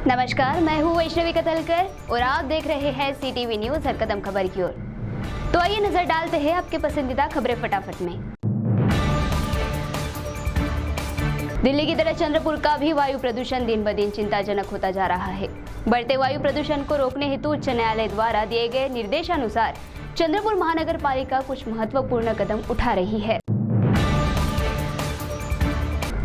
नमस्कार, मैं हूँ वैष्णवी कतलकर और आप देख रहे हैं सीटीवी न्यूज हर कदम खबर की ओर। तो आइए नजर डालते हैं आपके पसंदीदा खबरें फटाफट में। दिल्ली की तरह चंद्रपुर का भी वायु प्रदूषण दिन ब दिन चिंताजनक होता जा रहा है। बढ़ते वायु प्रदूषण को रोकने हेतु उच्च न्यायालय द्वारा दिए गए निर्देशानुसार चंद्रपुर महानगर पालिका कुछ महत्वपूर्ण कदम उठा रही है।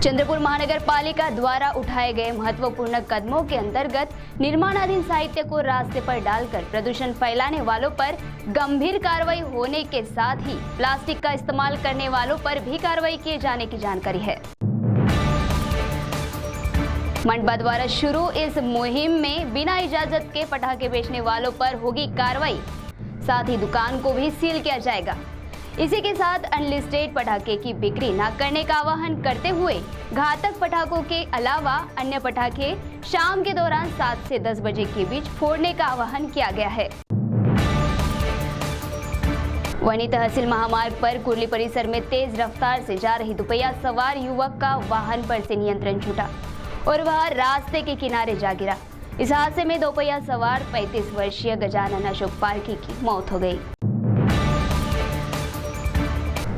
चंद्रपुर महानगर पालिका द्वारा उठाए गए महत्वपूर्ण कदमों के अंतर्गत निर्माणाधीन साहित्य को रास्ते पर डालकर प्रदूषण फैलाने वालों पर गंभीर कार्रवाई होने के साथ ही प्लास्टिक का इस्तेमाल करने वालों पर भी कार्रवाई किए जाने की जानकारी है। मंडपा द्वारा शुरू इस मुहिम में बिना इजाजत के पटाखे बेचने वालों पर होगी कार्रवाई, साथ ही दुकान को भी सील किया जाएगा। इसी के साथ अनलिस्टेड पटाखे की बिक्री न करने का आह्वान करते हुए घातक पटाखों के अलावा अन्य पटाखे शाम के दौरान 7 से 10 बजे के बीच फोड़ने का आह्वान किया गया है। वहीं तहसील महामार्ग पर कुर्ली परिसर में तेज रफ्तार से जा रही दुपहिया सवार युवक का वाहन पर से नियंत्रण छूटा और वह रास्ते के किनारे जा गिरा। इस हादसे में दोपहिया सवार 35 वर्षीय गजानन अशोक पारखी की मौत हो गई।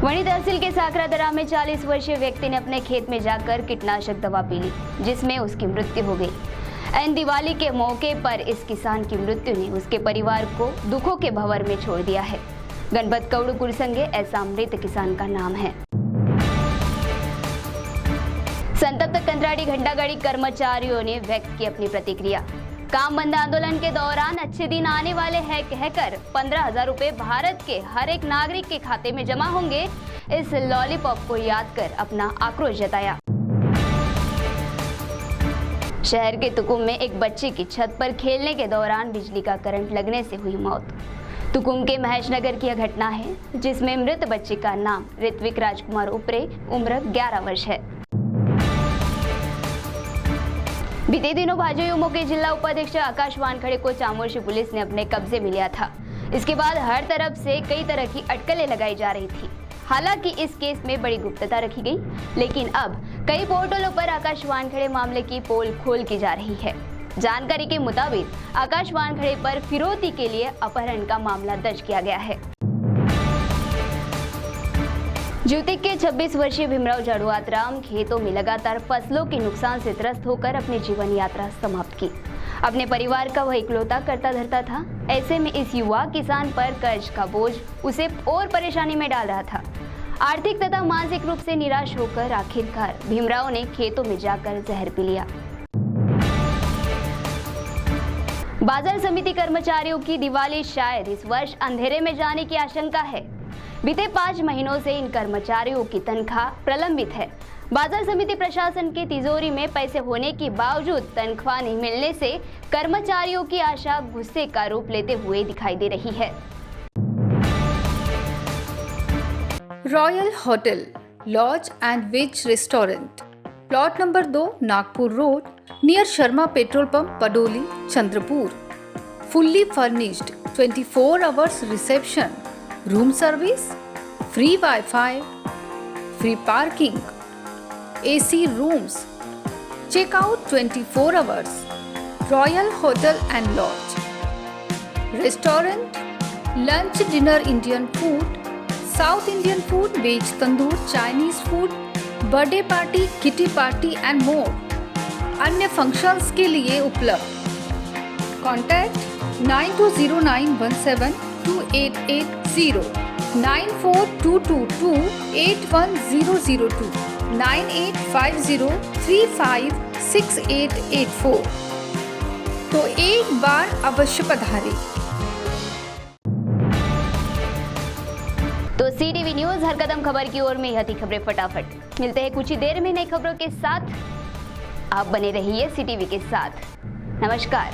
वहीं तहसील के साकरादरा में 40 वर्षीय व्यक्ति ने अपने खेत में जाकर कीटनाशक दवा पी ली, जिसमें उसकी मृत्यु हो गई। ऐन दिवाली के मौके पर इस किसान की मृत्यु ने उसके परिवार को दुखों के भंवर में छोड़ दिया है। गणपत कौड़ू कुरसंगे ऐसा मृत किसान का नाम है। संतप्त कंत्राटी घंटागाड़ी कर्मचारियों ने व्यक्त की अपनी प्रतिक्रिया। काम बंद आंदोलन के दौरान अच्छे दिन आने वाले हैं कहकर 15,000 रुपए भारत के हर एक नागरिक के खाते में जमा होंगे, इस लॉलीपॉप को याद कर अपना आक्रोश जताया। शहर के तुकुम में एक बच्चे की छत पर खेलने के दौरान बिजली का करंट लगने से हुई मौत। तुकुम के महेश नगर की यह घटना है, जिसमें मृत बच्चे का नाम ऋत्विक राजकुमार उपरे, उम्र 11 वर्ष है। बीते दिनों भाजयुमो के जिला उपाध्यक्ष आकाश वानखड़े को चामोर्शी पुलिस ने अपने कब्जे में लिया था। इसके बाद हर तरफ से कई तरह की अटकलें लगाई जा रही थी। हालांकि इस केस में बड़ी गुप्तता रखी गई, लेकिन अब कई पोर्टलों पर आकाश वानखड़े मामले की पोल खोल की जा रही है। जानकारी के मुताबिक आकाश वानखड़े पर फिरौती के लिए अपहरण का मामला दर्ज किया गया है। ज्योतिक के 26 वर्षीय भीमराव जाड़ुआतराम खेतों में लगातार फसलों के नुकसान से त्रस्त होकर अपनी जीवन यात्रा समाप्त की। अपने परिवार का वह इकलौता करता धरता था। ऐसे में इस युवा किसान पर कर्ज का बोझ उसे और परेशानी में डाल रहा था। आर्थिक तथा मानसिक रूप से निराश होकर आखिरकार भीमराव ने खेतों में जाकर जहर पी लिया। बाजार समिति कर्मचारियों की दिवाली शायद इस वर्ष अंधेरे में जाने की आशंका है। बीते 5 महीनों से इन कर्मचारियों की तनख्वाह प्रलंबित है। बाजार समिति प्रशासन के तिजोरी में पैसे होने के बावजूद तनख्वाह नहीं मिलने से कर्मचारियों की आशा गुस्से का रूप लेते हुए दिखाई दे रही है। Royal hotel lodge and veg restaurant, plot number 2, Nagpur road, near Sharma petrol pump, Padoli, Chandrapur. Fully furnished, 24 hours reception, room service, free wifi, free parking, AC rooms, checkout 24 hours. Royal hotel and lodge, restaurant, lunch dinner Indian food, south Indian food, veg tandoor, Chinese food, birthday party, kitty party and more. अन्य functions के लिए उपलब्ध। Contact 9209172880, 9422281002, 9850356884। तो एक बार अवश्य पधारें। तो CTV news हर कदम खबर की ओर में यह थी खबरें फटाफट। मिलते हैं कुछ ही देर में नई खबरों के साथ। आप बने रहिए सीटीवी के साथ। नमस्कार।